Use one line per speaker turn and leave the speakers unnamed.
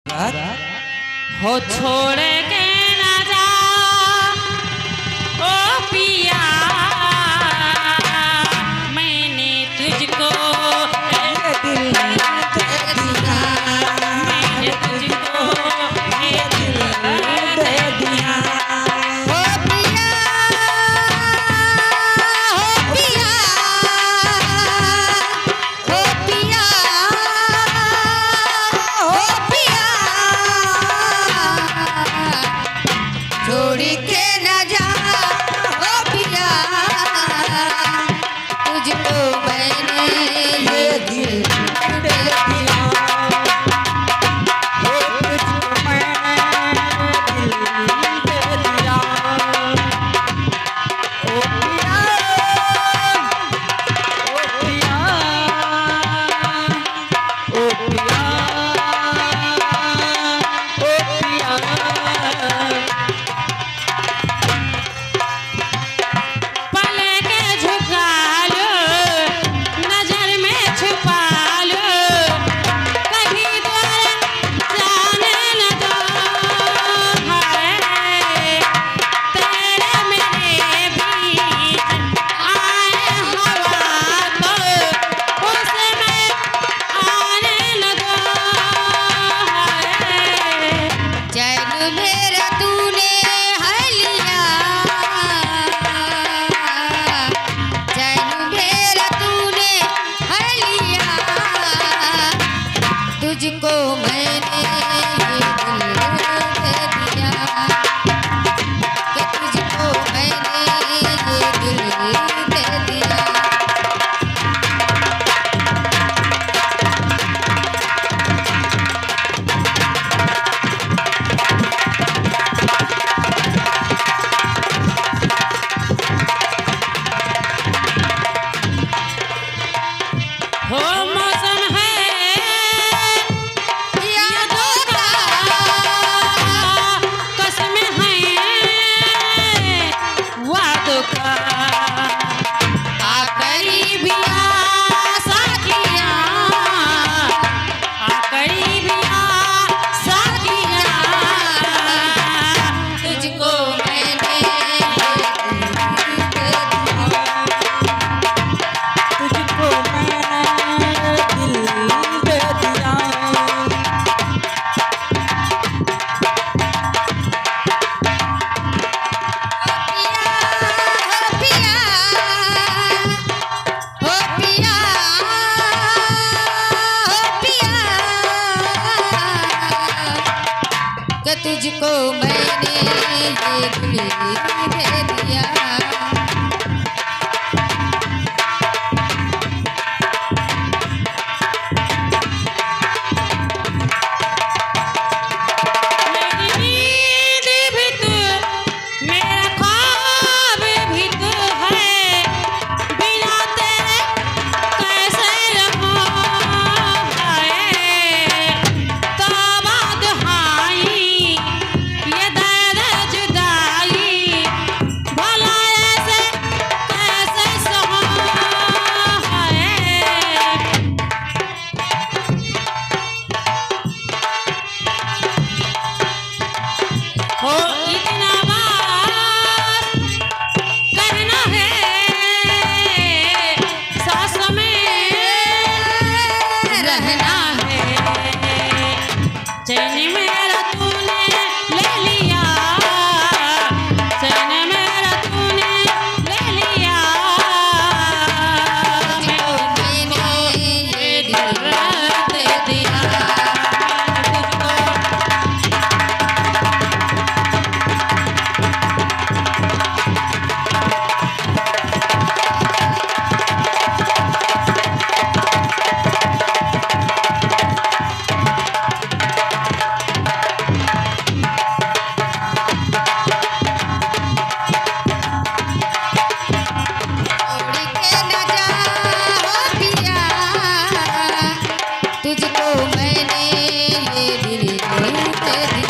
हो छोड़ के ना जा ओ पिया, मैंने तुझको ये दिल दे दिया, मैंने तुझको ये दिल दे दिया।
हो पिया, हो पिया, हो पिया, हो पिया, छोड़ के न जा हो पिया, तुझको मैंने ये दिल दे दिया,
हो तुझको मैंने दिल दे दिया। ओ पिया, ओ पिया, ओ पिया, ओ पिया। पलके झुका लो, नजर में छुपा लो, कहीं दूर जाने न दो। हाय तेरे मेरे बीच आए हवा तो उसमें आने न दो। हाय
चैन मेरा तूने है लिया, चैन मेरा तूने है लिया, तुझको मैंने ये दिल दे दिया, कि तुझको मैंने ये दिल दे दिया।
हो मौसम है यादों का, कसम है वादों का। आ करीबिया साकिया, आ करीबिया साकिया,
तुझको मैंने ये दिल दे दिया,
तुझको मैंने दिल दे दिया।
पिया, हो पिया, हो पिया, कि तुझको मैंने ये दिल दे दिया।
मेरी नींद भी तू, मेरा ख्वाब भी तू है, बिना तेरे कैसे रहूं। हाय तौबा दुहाई, ये दर्द जुदाई, भला ऐसे कैसे सहूं। हाय हो इतना बात कहना है, सास में रहना है। चैन मेरा तूने ले लिया, चैन मेरा तूने ले लिया,
तुझको मैंने ये दिल
दे दिया। तुझको
छोड़ के न जा हो पिया, तुझको मैंने ये दिल दे दिया।